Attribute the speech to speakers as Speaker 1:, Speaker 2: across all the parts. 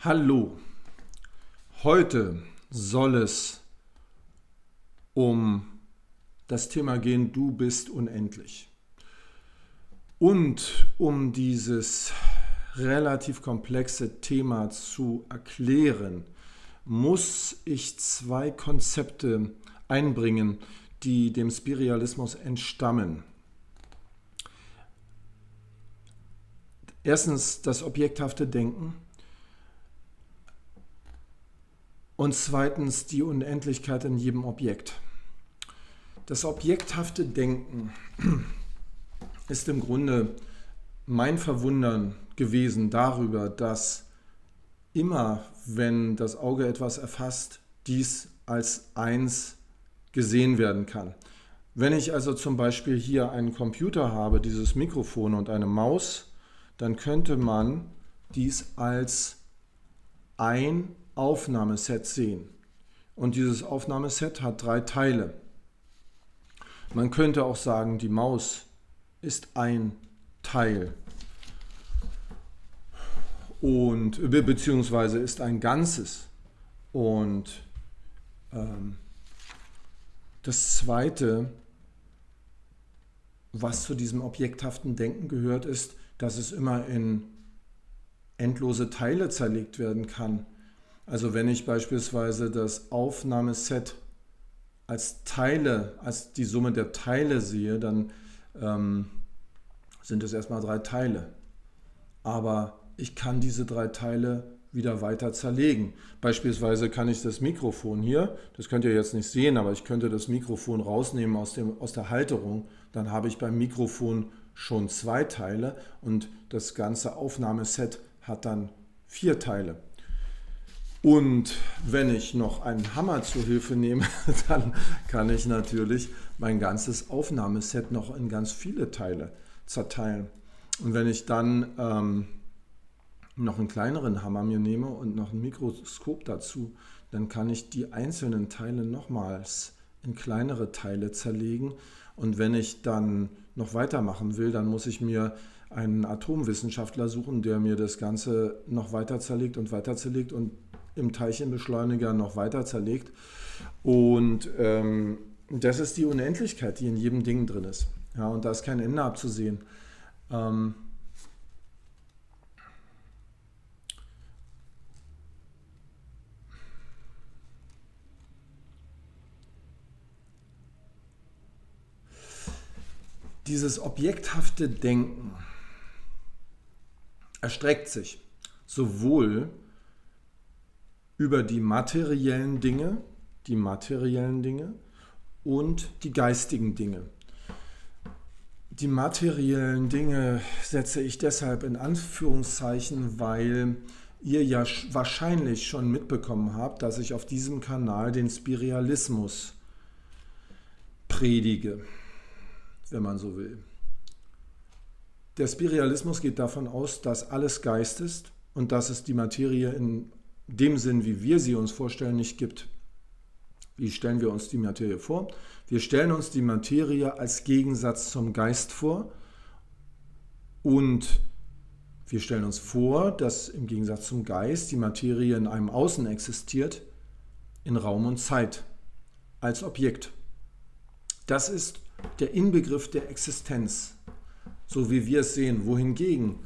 Speaker 1: Hallo, heute soll es um das Thema gehen, du bist unendlich. Und um dieses relativ komplexe Thema zu erklären, muss ich zwei Konzepte einbringen, die dem Spiritualismus entstammen. Erstens das objekthafte Denken. Und zweitens die Unendlichkeit in jedem Objekt. Das objekthafte Denken ist im Grunde mein Verwundern gewesen darüber, dass immer, wenn das Auge etwas erfasst, dies als eins gesehen werden kann. Wenn ich also zum Beispiel hier einen Computer habe, dieses Mikrofon und eine Maus, dann könnte man dies als ein Aufnahmeset sehen. Und dieses Aufnahmeset hat 3 Teile. Man könnte auch sagen, die Maus ist ein Teil und beziehungsweise ist ein Ganzes. Und das Zweite, was zu diesem objekthaften Denken gehört, ist, dass es immer in endlose Teile zerlegt werden kann. Also wenn ich beispielsweise das Aufnahmeset als Teile, als die Summe der Teile sehe, dann sind es erstmal 3 Teile. Aber ich kann diese 3 Teile wieder weiter zerlegen. Beispielsweise kann ich das Mikrofon hier, das könnt ihr jetzt nicht sehen, aber ich könnte das Mikrofon rausnehmen aus der Halterung. Dann habe ich beim Mikrofon schon 2 Teile und das ganze Aufnahmeset hat dann 4 Teile. Und wenn ich noch einen Hammer zur Hilfe nehme, dann kann ich natürlich mein ganzes Aufnahmeset noch in ganz viele Teile zerteilen. Und wenn ich dann noch einen kleineren Hammer mir nehme und noch ein Mikroskop dazu, dann kann ich die einzelnen Teile nochmals in kleinere Teile zerlegen. Und wenn ich dann noch weitermachen will, dann muss ich mir einen Atomwissenschaftler suchen, der mir das Ganze noch weiter zerlegt und im Teilchenbeschleuniger noch weiter zerlegt. Und das ist die Unendlichkeit, die in jedem Ding drin ist. Ja, und da ist kein Ende abzusehen. Dieses objekthafte Denken erstreckt sich sowohl über die materiellen Dinge und die geistigen Dinge. Die materiellen Dinge setze ich deshalb in Anführungszeichen, weil ihr ja wahrscheinlich schon mitbekommen habt, dass ich auf diesem Kanal den Spiritualismus predige, wenn man so will. Der Spiritualismus geht davon aus, dass alles Geist ist und dass es die Materie in dem Sinn, wie wir sie uns vorstellen, nicht gibt. Wie stellen wir uns die Materie vor? Wir stellen uns die Materie als Gegensatz zum Geist vor und wir stellen uns vor, dass im Gegensatz zum Geist die Materie in einem Außen existiert, in Raum und Zeit, als Objekt. Das ist der Inbegriff der Existenz, so wie wir es sehen, wohingegen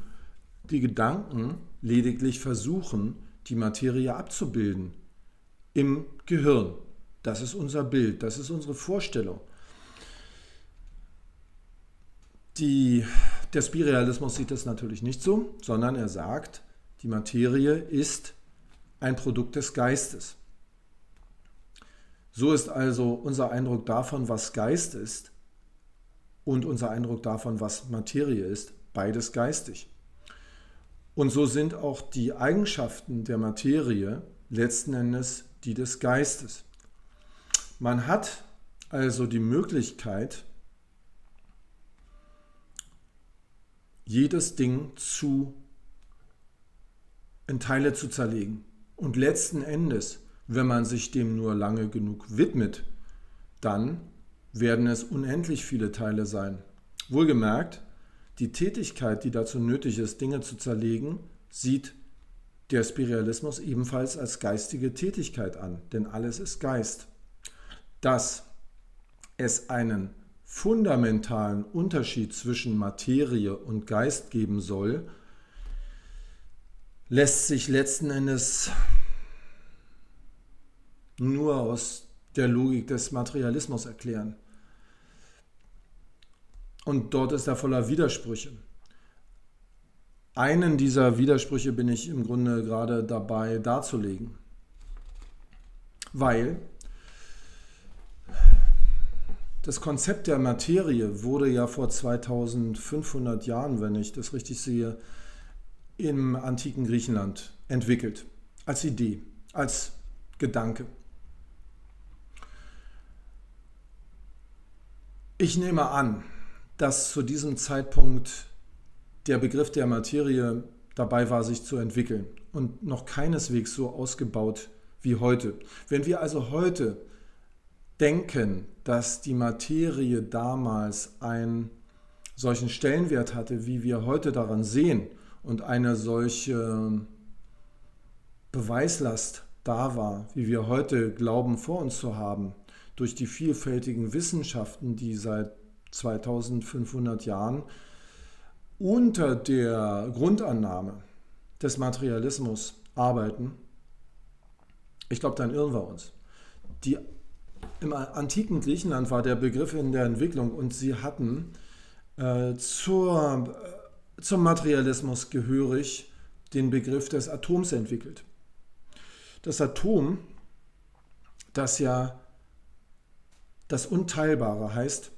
Speaker 1: die Gedanken lediglich versuchen, die Materie abzubilden im Gehirn. Das ist unser Bild, das ist unsere Vorstellung. Der Spiritualismus sieht das natürlich nicht so, sondern er sagt, die Materie ist ein Produkt des Geistes. So ist also unser Eindruck davon, was Geist ist, und unser Eindruck davon, was Materie ist, beides geistig. Und so sind auch die Eigenschaften der Materie letzten Endes die des Geistes. Man hat also die Möglichkeit, jedes Ding in Teile zu zerlegen. Und letzten Endes, wenn man sich dem nur lange genug widmet, dann werden es unendlich viele Teile sein. Wohlgemerkt, die Tätigkeit, die dazu nötig ist, Dinge zu zerlegen, sieht der Spiritualismus ebenfalls als geistige Tätigkeit an, denn alles ist Geist. Dass es einen fundamentalen Unterschied zwischen Materie und Geist geben soll, lässt sich letzten Endes nur aus der Logik des Materialismus erklären. Und dort ist er voller Widersprüche. Einen dieser Widersprüche bin ich im Grunde gerade dabei darzulegen, weil das Konzept der Materie wurde ja vor 2500 Jahren, wenn ich das richtig sehe, im antiken Griechenland entwickelt, als Idee, als Gedanke. Ich nehme an, dass zu diesem Zeitpunkt der Begriff der Materie dabei war, sich zu entwickeln und noch keineswegs so ausgebaut wie heute. Wenn wir also heute denken, dass die Materie damals einen solchen Stellenwert hatte, wie wir heute daran sehen, und eine solche Beweislast da war, wie wir heute glauben vor uns zu haben, durch die vielfältigen Wissenschaften, die seit 2500 Jahren unter der Grundannahme des Materialismus arbeiten, ich glaube, dann irren wir uns. Im antiken Griechenland war der Begriff in der Entwicklung und sie hatten zum Materialismus gehörig den Begriff des Atoms entwickelt. Das Atom, das ja das Unteilbare heißt,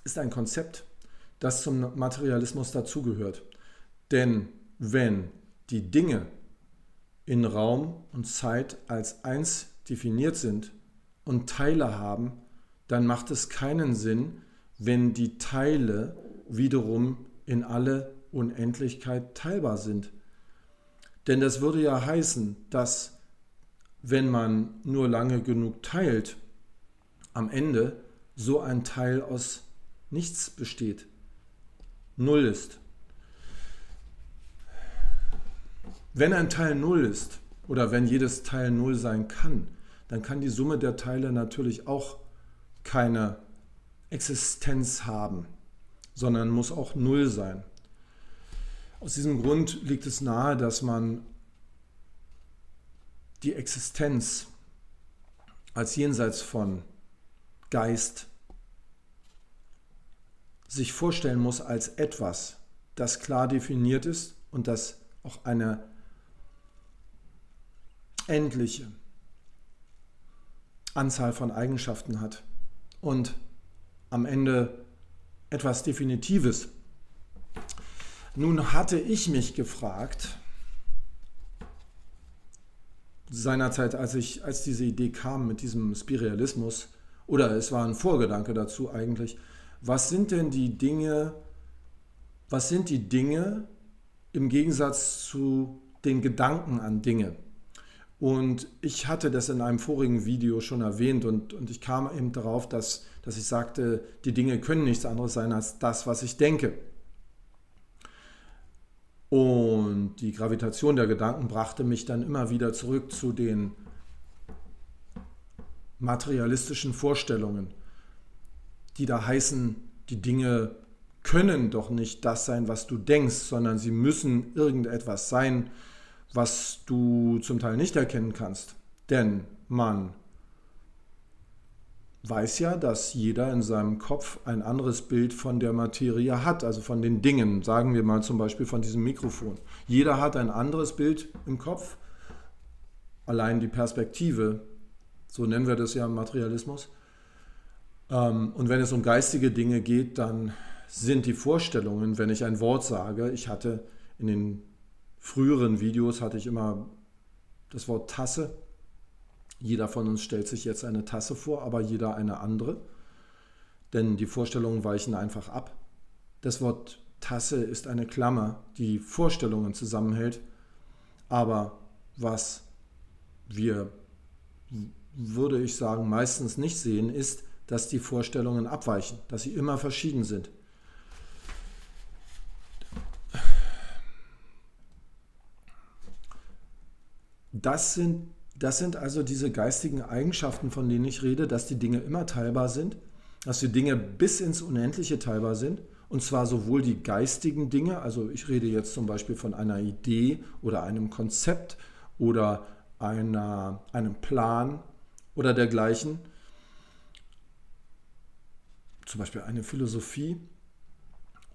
Speaker 1: ist ein Konzept, das zum Materialismus dazugehört. Denn wenn die Dinge in Raum und Zeit als eins definiert sind und Teile haben, dann macht es keinen Sinn, wenn die Teile wiederum in alle Unendlichkeit teilbar sind. Denn das würde ja heißen, dass wenn man nur lange genug teilt, am Ende so ein Teil aus nichts besteht, null ist. Wenn ein Teil null ist oder wenn jedes Teil null sein kann, dann kann die Summe der Teile natürlich auch keine Existenz haben, sondern muss auch null sein. Aus diesem Grund liegt es nahe, dass man die Existenz als jenseits von Geist sich vorstellen muss als etwas, das klar definiert ist und das auch eine endliche Anzahl von Eigenschaften hat und am Ende etwas Definitives. Nun hatte ich mich gefragt, seinerzeit, als diese Idee kam mit diesem Spiritualismus, oder es war ein Vorgedanke dazu eigentlich, was sind die Dinge im Gegensatz zu den Gedanken an Dinge? Und ich hatte das in einem vorigen Video schon erwähnt und ich kam eben darauf, dass ich sagte, die Dinge können nichts anderes sein als das, was ich denke. Und die Gravitation der Gedanken brachte mich dann immer wieder zurück zu den materialistischen Vorstellungen, die da heißen, die Dinge können doch nicht das sein, was du denkst, sondern sie müssen irgendetwas sein, was du zum Teil nicht erkennen kannst. Denn man weiß ja, dass jeder in seinem Kopf ein anderes Bild von der Materie hat, also von den Dingen, sagen wir mal zum Beispiel von diesem Mikrofon. Jeder hat ein anderes Bild im Kopf, allein die Perspektive, so nennen wir das ja im Materialismus. Und wenn es um geistige Dinge geht, dann sind die Vorstellungen, wenn ich ein Wort sage, ich hatte in den früheren Videos hatte ich immer das Wort Tasse. Jeder von uns stellt sich jetzt eine Tasse vor, aber jeder eine andere, denn die Vorstellungen weichen einfach ab. Das Wort Tasse ist eine Klammer, die Vorstellungen zusammenhält, aber was wir, würde ich sagen, meistens nicht sehen, ist, dass die Vorstellungen abweichen, dass sie immer verschieden sind. Das sind also diese geistigen Eigenschaften, von denen ich rede, dass die Dinge immer teilbar sind, dass die Dinge bis ins Unendliche teilbar sind, und zwar sowohl die geistigen Dinge, also ich rede jetzt zum Beispiel von einer Idee oder einem Konzept oder einem Plan oder dergleichen, zum Beispiel eine Philosophie,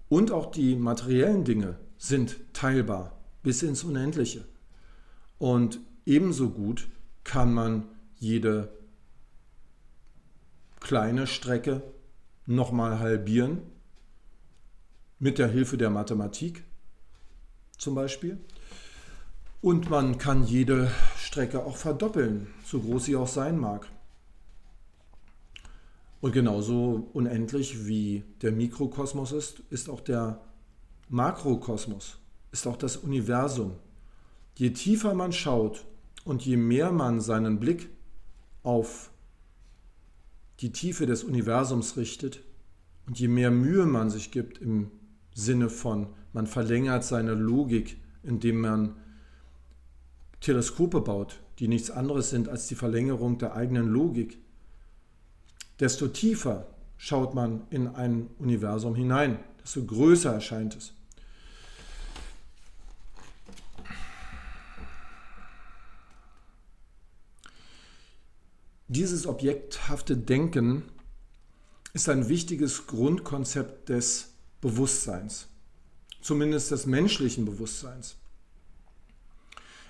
Speaker 1: und auch die materiellen Dinge sind teilbar bis ins Unendliche. Und ebenso gut kann man jede kleine Strecke nochmal halbieren, mit der Hilfe der Mathematik zum Beispiel. Und man kann jede Strecke auch verdoppeln, so groß sie auch sein mag. Und genauso unendlich wie der Mikrokosmos ist auch der Makrokosmos, ist auch das Universum. Je tiefer man schaut und je mehr man seinen Blick auf die Tiefe des Universums richtet und je mehr Mühe man sich gibt im Sinne von, man verlängert seine Logik, indem man Teleskope baut, die nichts anderes sind als die Verlängerung der eigenen Logik, desto tiefer schaut man in ein Universum hinein, desto größer erscheint es. Dieses objekthafte Denken ist ein wichtiges Grundkonzept des Bewusstseins, zumindest des menschlichen Bewusstseins.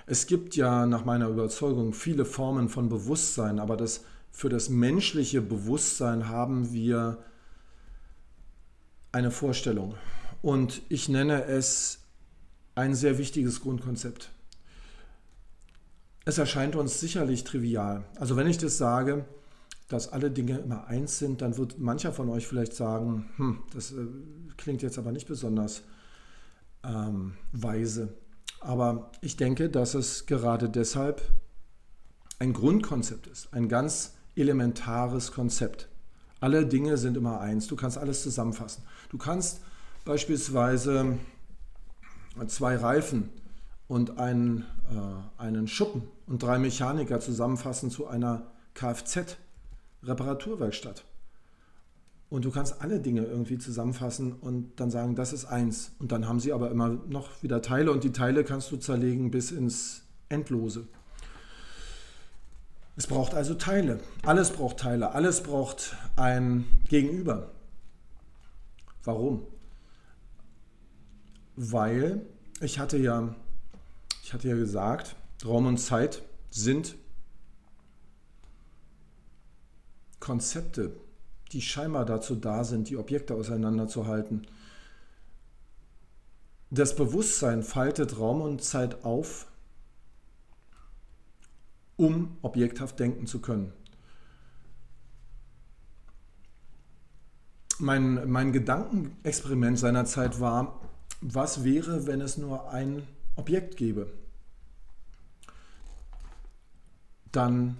Speaker 1: Es gibt ja nach meiner Überzeugung viele Formen von Bewusstsein, aber für das menschliche Bewusstsein haben wir eine Vorstellung. Und ich nenne es ein sehr wichtiges Grundkonzept. Es erscheint uns sicherlich trivial. Also wenn ich das sage, dass alle Dinge immer eins sind, dann wird mancher von euch vielleicht sagen, das klingt jetzt aber nicht besonders weise. Aber ich denke, dass es gerade deshalb ein Grundkonzept ist, ein ganz elementares Konzept. Alle Dinge sind immer eins. Du kannst alles zusammenfassen. Du kannst beispielsweise 2 Reifen und einen Schuppen und 3 Mechaniker zusammenfassen zu einer Kfz-Reparaturwerkstatt. Und du kannst alle Dinge irgendwie zusammenfassen und dann sagen, das ist eins. Und dann haben sie aber immer noch wieder Teile und die Teile kannst du zerlegen bis ins Endlose. Es braucht also Teile. Alles braucht Teile. Alles braucht ein Gegenüber. Warum? Weil ich hatte ja gesagt, Raum und Zeit sind Konzepte, die scheinbar dazu da sind, die Objekte auseinanderzuhalten. Das Bewusstsein faltet Raum und Zeit auf, um objekthaft denken zu können. Mein Gedankenexperiment seinerzeit war, was wäre, wenn es nur ein Objekt gäbe? Dann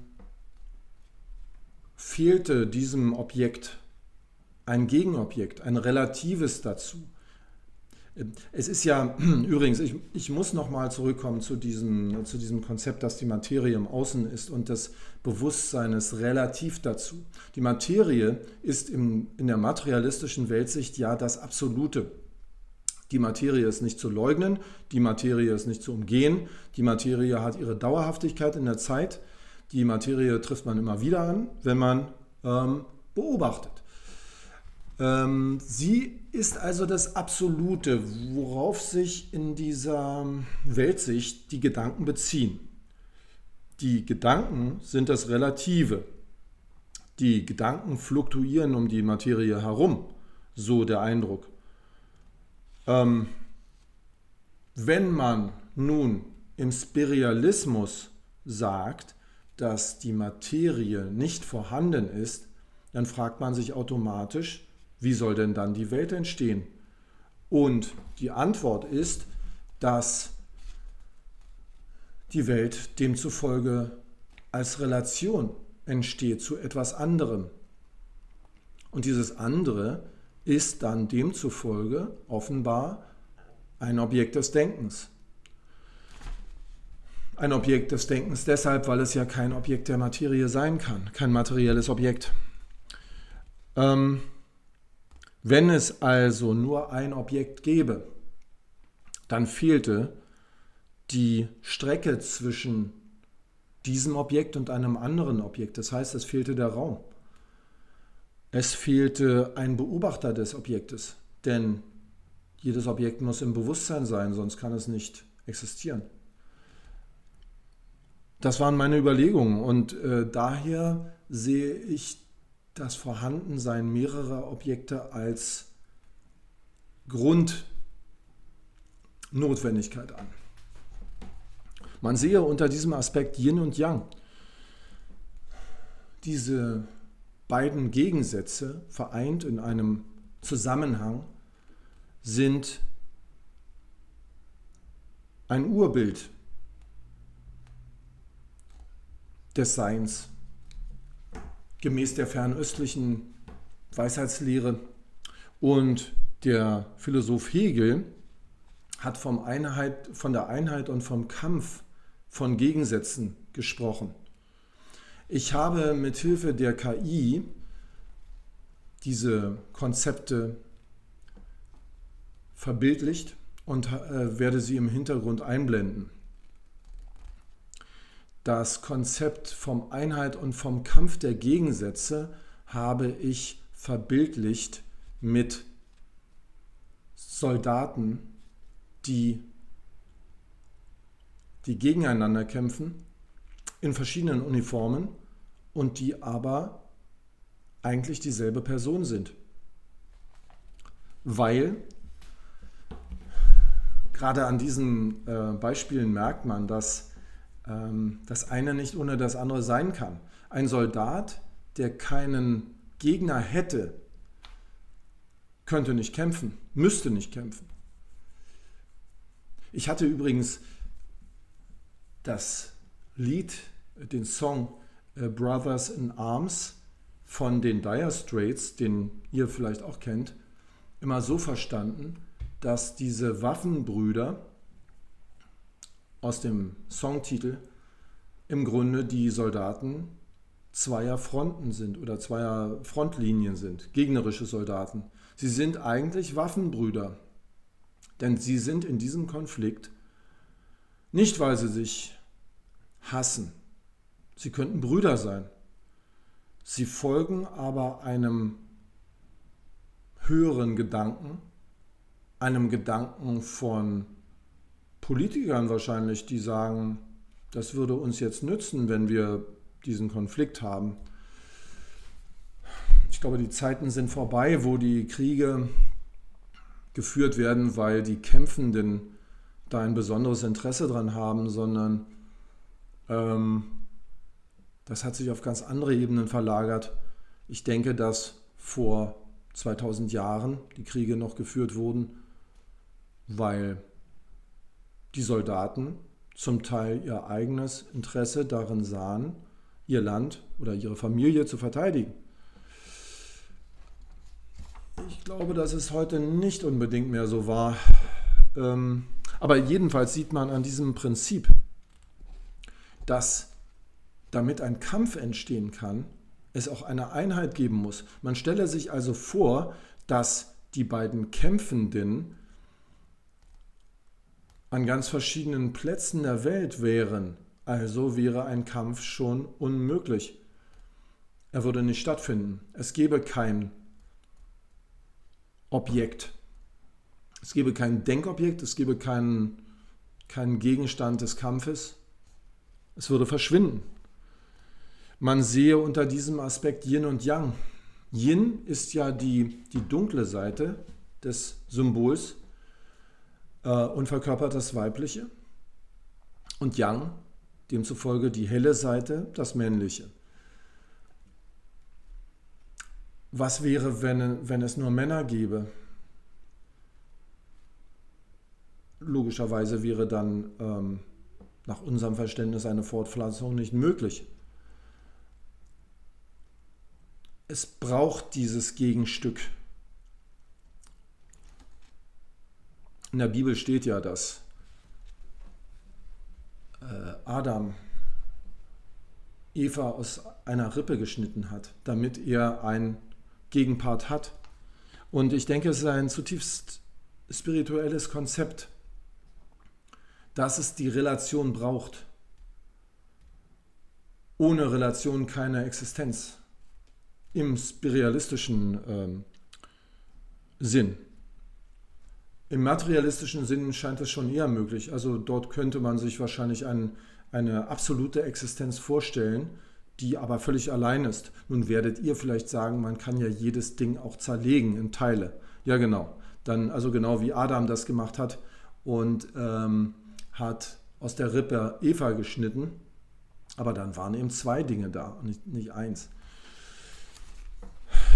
Speaker 1: fehlte diesem Objekt ein Gegenobjekt, ein Relatives dazu. Es ist ja, übrigens, ich muss nochmal zurückkommen zu diesem Konzept, dass die Materie im Außen ist und das Bewusstsein ist relativ dazu. Die Materie ist in der materialistischen Weltsicht ja das Absolute. Die Materie ist nicht zu leugnen, die Materie ist nicht zu umgehen, die Materie hat ihre Dauerhaftigkeit in der Zeit, die Materie trifft man immer wieder an, wenn man beobachtet. Sie ist also das Absolute, worauf sich in dieser Weltsicht die Gedanken beziehen. Die Gedanken sind das Relative. Die Gedanken fluktuieren um die Materie herum, so der Eindruck. Wenn man nun im Spiritualismus sagt, dass die Materie nicht vorhanden ist, dann fragt man sich automatisch, wie soll denn dann die Welt entstehen? Und die Antwort ist, dass die Welt demzufolge als Relation entsteht zu etwas anderem. Und dieses andere ist dann demzufolge offenbar ein Objekt des Denkens. ein Objekt des Denkens deshalb, weil es ja kein Objekt der Materie sein kann, kein materielles Objekt. Wenn es also nur ein Objekt gäbe, dann fehlte die Strecke zwischen diesem Objekt und einem anderen Objekt. Das heißt, es fehlte der Raum. Es fehlte ein Beobachter des Objektes, denn jedes Objekt muss im Bewusstsein sein, sonst kann es nicht existieren. Das waren meine Überlegungen und daher sehe ich das Vorhandensein mehrerer Objekte als Grundnotwendigkeit an. Man sehe unter diesem Aspekt Yin und Yang. Diese beiden Gegensätze, vereint in einem Zusammenhang, sind ein Urbild des Seins, gemäß der fernöstlichen Weisheitslehre. Und der Philosoph Hegel hat von der Einheit und vom Kampf von Gegensätzen gesprochen. Ich habe mit Hilfe der KI diese Konzepte verbildlicht und werde sie im Hintergrund einblenden. Das Konzept vom Einheit und vom Kampf der Gegensätze habe ich verbildlicht mit Soldaten, die gegeneinander kämpfen, in verschiedenen Uniformen und die aber eigentlich dieselbe Person sind. Weil gerade an diesen Beispielen merkt man, dass das eine nicht ohne das andere sein kann. Ein Soldat, der keinen Gegner hätte, könnte nicht kämpfen, müsste nicht kämpfen. Ich hatte übrigens das Lied, den Song Brothers in Arms von den Dire Straits, den ihr vielleicht auch kennt, immer so verstanden, dass diese Waffenbrüder aus dem Songtitel im Grunde die Soldaten zweier Fronten sind oder zweier Frontlinien sind, gegnerische Soldaten. Sie sind eigentlich Waffenbrüder, denn sie sind in diesem Konflikt nicht, weil sie sich hassen. Sie könnten Brüder sein. Sie folgen aber einem höheren Gedanken, einem Gedanken von Politikern wahrscheinlich, die sagen, das würde uns jetzt nützen, wenn wir diesen Konflikt haben. Ich glaube, die Zeiten sind vorbei, wo die Kriege geführt werden, weil die Kämpfenden da ein besonderes Interesse dran haben, sondern das hat sich auf ganz andere Ebenen verlagert. Ich denke, dass vor 2000 Jahren die Kriege noch geführt wurden, weil die Soldaten zum Teil ihr eigenes Interesse darin sahen, ihr Land oder ihre Familie zu verteidigen. Ich glaube, das ist heute nicht unbedingt mehr so wahr. Aber jedenfalls sieht man an diesem Prinzip, dass damit ein Kampf entstehen kann, es auch eine Einheit geben muss. Man stelle sich also vor, dass die beiden Kämpfenden an ganz verschiedenen Plätzen der Welt wären. Also wäre ein Kampf schon unmöglich. Er würde nicht stattfinden. Es gäbe kein Objekt. Es gäbe kein Denkobjekt, es gäbe keinen Gegenstand des Kampfes. Es würde verschwinden. Man sehe unter diesem Aspekt Yin und Yang. Yin ist ja die dunkle Seite des Symbols und verkörpert das Weibliche. Und Yang, demzufolge die helle Seite, das Männliche. Was wäre, wenn es nur Männer gäbe? Logischerweise wäre dann nach unserem Verständnis eine Fortpflanzung nicht möglich. Es braucht dieses Gegenstück. In der Bibel steht ja, dass Adam Eva aus einer Rippe geschnitten hat, damit er einen Gegenpart hat. Und ich denke, es ist ein zutiefst spirituelles Konzept, dass es die Relation braucht. Ohne Relation keine Existenz. Im spiritualistischen Sinn. Im materialistischen Sinn scheint es schon eher möglich. Also dort könnte man sich wahrscheinlich eine absolute Existenz vorstellen, die aber völlig allein ist. Nun werdet ihr vielleicht sagen, man kann ja jedes Ding auch zerlegen in Teile. Ja, genau. Dann, also genau wie Adam das gemacht hat und hat aus der Rippe Eva geschnitten. Aber dann waren eben zwei Dinge da und nicht eins.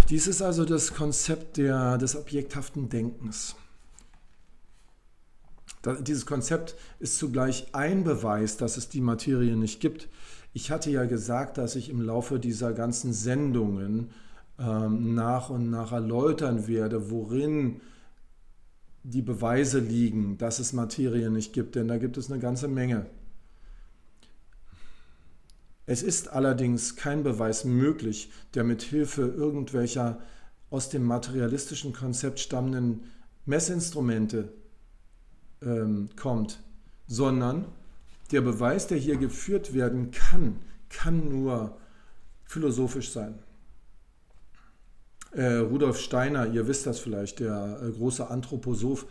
Speaker 1: Dies ist also das Konzept des objekthaften Denkens. Dieses Konzept ist zugleich ein Beweis, dass es die Materie nicht gibt. Ich hatte ja gesagt, dass ich im Laufe dieser ganzen Sendungen nach und nach erläutern werde, worin die Beweise liegen, dass es Materie nicht gibt, denn da gibt es eine ganze Menge. Es ist allerdings kein Beweis möglich, der mit Hilfe irgendwelcher aus dem materialistischen Konzept stammenden Messinstrumente kommt, sondern der Beweis, der hier geführt werden kann nur philosophisch sein. Rudolf Steiner, ihr wisst das vielleicht, der große Anthroposoph,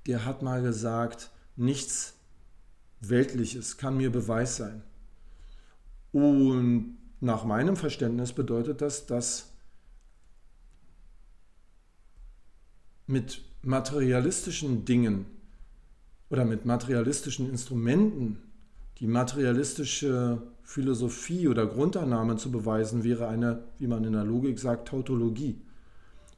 Speaker 1: der hat mal gesagt, nichts Weltliches kann mir Beweis sein. Und nach meinem Verständnis bedeutet das, dass mit materialistischen Dingen oder mit materialistischen Instrumenten die materialistische Philosophie oder Grundannahme zu beweisen, wäre eine, wie man in der Logik sagt, Tautologie.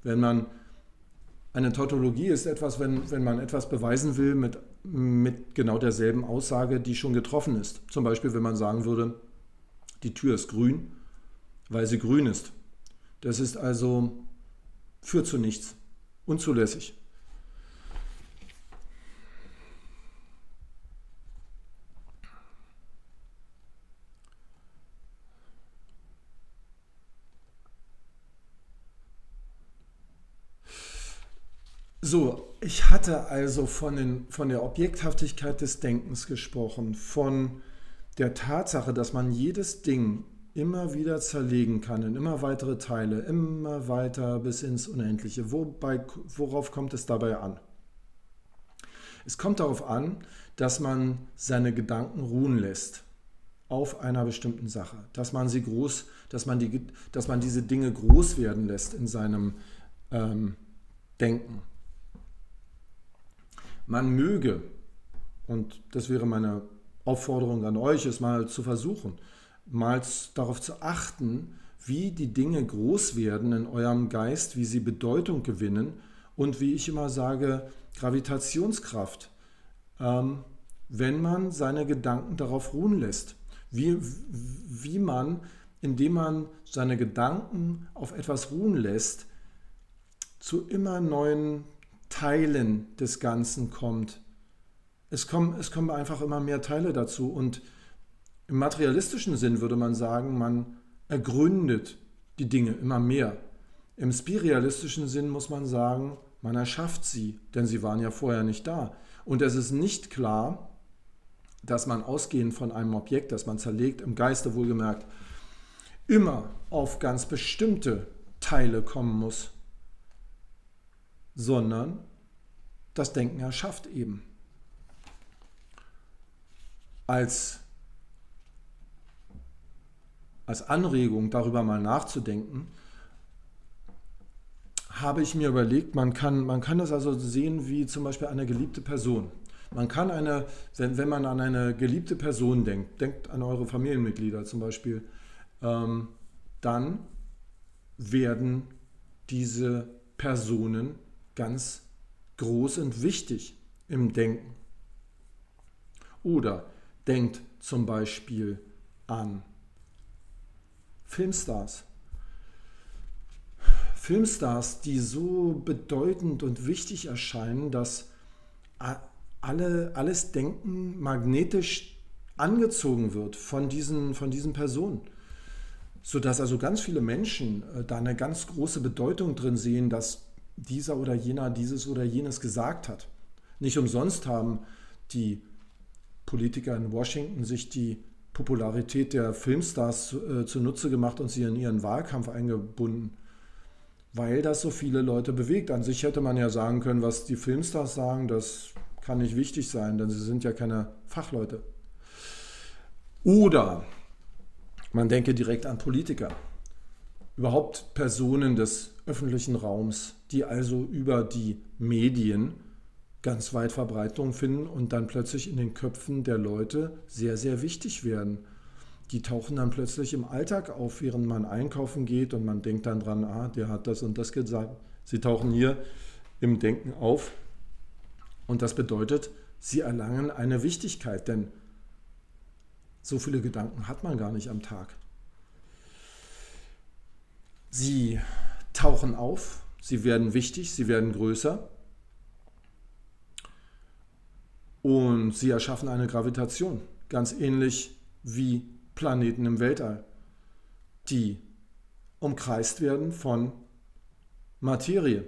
Speaker 1: Eine Tautologie ist etwas, wenn man etwas beweisen will mit genau derselben Aussage, die schon getroffen ist. Zum Beispiel, wenn man sagen würde, die Tür ist grün, weil sie grün ist. Das ist also, führt zu nichts, unzulässig. So, ich hatte also von der Objekthaftigkeit des Denkens gesprochen, von der Tatsache, dass man jedes Ding immer wieder zerlegen kann in immer weitere Teile, immer weiter bis ins Unendliche. Worauf kommt es dabei an? Es kommt darauf an, dass man seine Gedanken ruhen lässt auf einer bestimmten Sache, dass man diese Dinge groß werden lässt in seinem Denken. Man möge, und das wäre meine Aufforderung an euch, es mal zu versuchen, mal darauf zu achten, wie die Dinge groß werden in eurem Geist, wie sie Bedeutung gewinnen und wie ich immer sage, Gravitationskraft, wenn man seine Gedanken darauf ruhen lässt. Wie man, indem man seine Gedanken auf etwas ruhen lässt, zu immer neuen Teilen des Ganzen kommt. Es kommen einfach immer mehr Teile dazu und im materialistischen Sinn würde man sagen, man ergründet die Dinge immer mehr. Im spiritualistischen Sinn muss man sagen, man erschafft sie, denn sie waren ja vorher nicht da. Und es ist nicht klar, dass man ausgehend von einem Objekt, das man zerlegt, im Geiste wohlgemerkt, immer auf ganz bestimmte Teile kommen muss, sondern das Denken erschafft eben. Als Anregung, darüber mal nachzudenken, habe ich mir überlegt, man kann das also sehen wie zum Beispiel eine geliebte Person. Man kann wenn man an eine geliebte Person denkt an eure Familienmitglieder zum Beispiel, dann werden diese Personen ganz groß und wichtig im Denken. Oder denkt zum Beispiel an Filmstars. Filmstars, die so bedeutend und wichtig erscheinen, dass alles Denken magnetisch angezogen wird von diesen Personen. Sodass also ganz viele Menschen da eine ganz große Bedeutung drin sehen, dass dieser oder jener dieses oder jenes gesagt hat. Nicht umsonst haben die Politiker in Washington sich die Popularität der Filmstars zunutze gemacht und sie in ihren Wahlkampf eingebunden, weil das so viele Leute bewegt. An sich hätte man ja sagen können, was die Filmstars sagen, das kann nicht wichtig sein, denn sie sind ja keine Fachleute. Oder man denke direkt an Politiker, überhaupt Personen des öffentlichen Raums, die also über die Medien ganz weit Verbreitung finden und dann plötzlich in den Köpfen der Leute sehr, sehr wichtig werden. Die tauchen dann plötzlich im Alltag auf, während man einkaufen geht und man denkt dann dran, der hat das und das gesagt. Sie tauchen hier im Denken auf und das bedeutet, sie erlangen eine Wichtigkeit, denn so viele Gedanken hat man gar nicht am Tag. Sie tauchen auf, sie werden wichtig, sie werden größer und sie erschaffen eine Gravitation, ganz ähnlich wie Planeten im Weltall, die umkreist werden von Materie,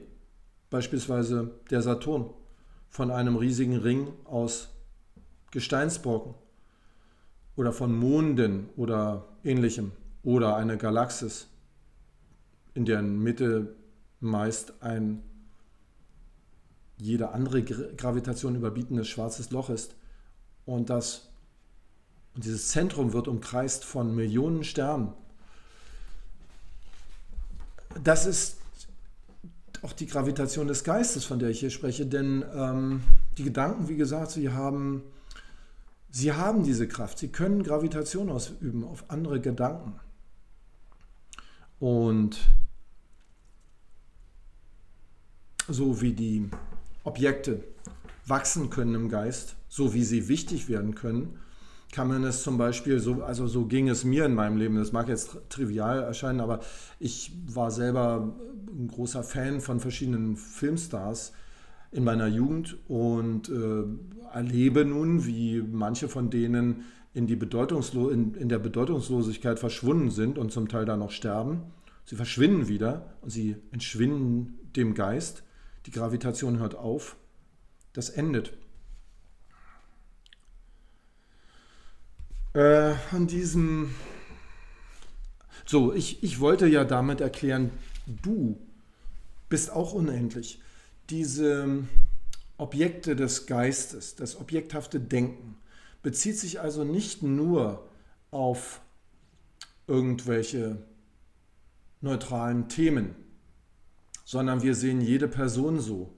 Speaker 1: beispielsweise der Saturn, von einem riesigen Ring aus Gesteinsbrocken oder von Monden oder ähnlichem oder eine Galaxis, in deren Mitte meist ein jede andere Gravitation überbietendes schwarzes Loch ist und dieses Zentrum wird umkreist von Millionen Sternen. Das ist auch die Gravitation des Geistes, von der ich hier spreche, denn die Gedanken, wie gesagt, sie haben diese Kraft, sie können Gravitation ausüben auf andere Gedanken. Und so wie die Objekte wachsen können im Geist, so wie sie wichtig werden können, kann man es zum Beispiel, so ging es mir in meinem Leben, das mag jetzt trivial erscheinen, aber ich war selber ein großer Fan von verschiedenen Filmstars in meiner Jugend und erlebe nun, wie manche von denen in der Bedeutungslosigkeit verschwunden sind und zum Teil dann noch sterben. Sie verschwinden wieder und sie entschwinden dem Geist. Die Gravitation hört auf. Das endet. Ich wollte ja damit erklären, du bist auch unendlich. Diese Objekte des Geistes, das objekthafte Denken, bezieht sich also nicht nur auf irgendwelche neutralen Themen, sondern wir sehen jede Person so.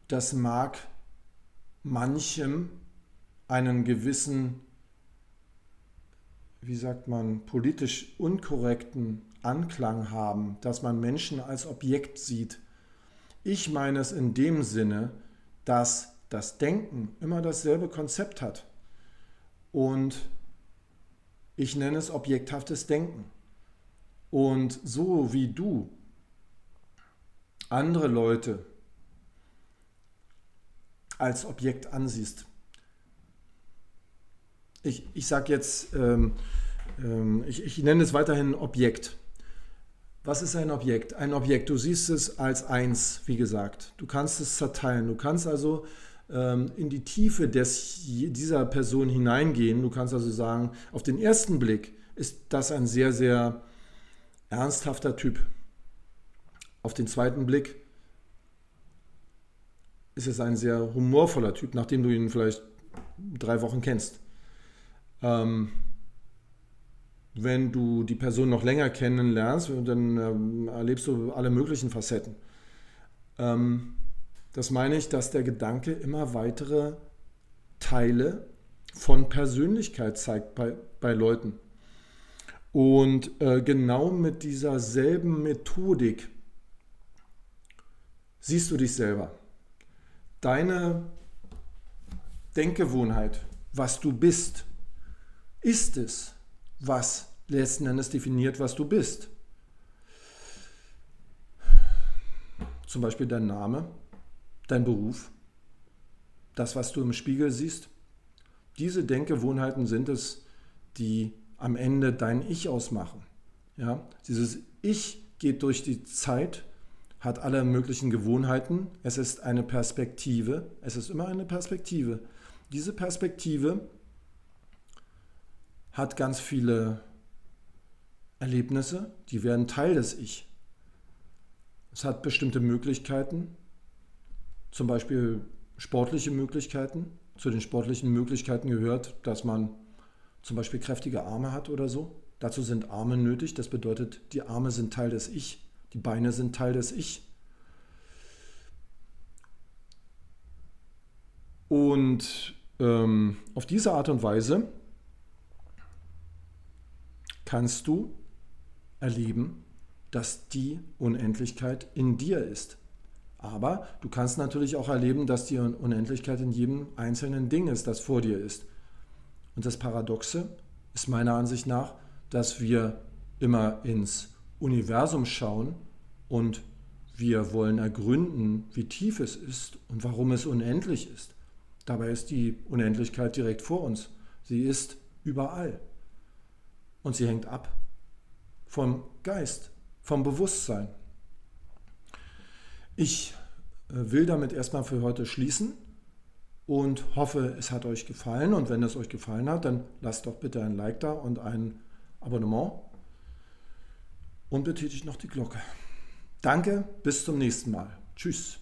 Speaker 1: Das mag manchem einen gewissen, wie sagt man, politisch unkorrekten Anklang haben, dass man Menschen als Objekt sieht. Ich meine es in dem Sinne, dass das Denken immer dasselbe Konzept hat. Und ich nenne es objekthaftes Denken. Und so wie du andere Leute als Objekt ansiehst, ich sage jetzt, ich nenne es weiterhin Objekt. Was ist ein Objekt? Ein Objekt, du siehst es als eins, wie gesagt. Du kannst es zerteilen. Du kannst also in die Tiefe dieser Person hineingehen. Du kannst also sagen, auf den ersten Blick ist das ein sehr, sehr ernsthafter Typ. Auf den zweiten Blick ist es ein sehr humorvoller Typ, nachdem du ihn vielleicht 3 Wochen kennst. Wenn du die Person noch länger kennenlernst, dann erlebst du alle möglichen Facetten. Das meine ich, dass der Gedanke immer weitere Teile von Persönlichkeit zeigt bei Leuten. Und genau mit dieser selben Methodik siehst du dich selber. Deine Denkgewohnheit, was du bist, ist es, was letzten Endes definiert, was du bist. Zum Beispiel dein Name, dein Beruf, das, was du im Spiegel siehst, Diese Denkgewohnheiten sind es, die am Ende dein Ich ausmachen. Ja? Dieses Ich geht durch die Zeit, hat alle möglichen Gewohnheiten. Es ist eine Perspektive. Es ist immer eine Perspektive. Diese Perspektive hat ganz viele Erlebnisse, die werden Teil des Ich. Es hat bestimmte Möglichkeiten, zum Beispiel sportliche Möglichkeiten. Zu den sportlichen Möglichkeiten gehört, dass man zum Beispiel kräftige Arme hat oder so. Dazu sind Arme nötig. Das bedeutet, die Arme sind Teil des Ich, die Beine sind Teil des Ich. Und auf diese Art und Weise kannst du erleben, dass die Unendlichkeit in dir ist. Aber du kannst natürlich auch erleben, dass die Unendlichkeit in jedem einzelnen Ding ist, das vor dir ist. Und das Paradoxe ist meiner Ansicht nach, dass wir immer ins Universum schauen und wir wollen ergründen, wie tief es ist und warum es unendlich ist. Dabei ist die Unendlichkeit direkt vor uns. Sie ist überall. Und sie hängt ab vom Geist, vom Bewusstsein. Ich will damit erstmal für heute schließen und hoffe, es hat euch gefallen. Und wenn es euch gefallen hat, dann lasst doch bitte ein Like da und ein Abonnement und betätigt noch die Glocke. Danke, bis zum nächsten Mal. Tschüss.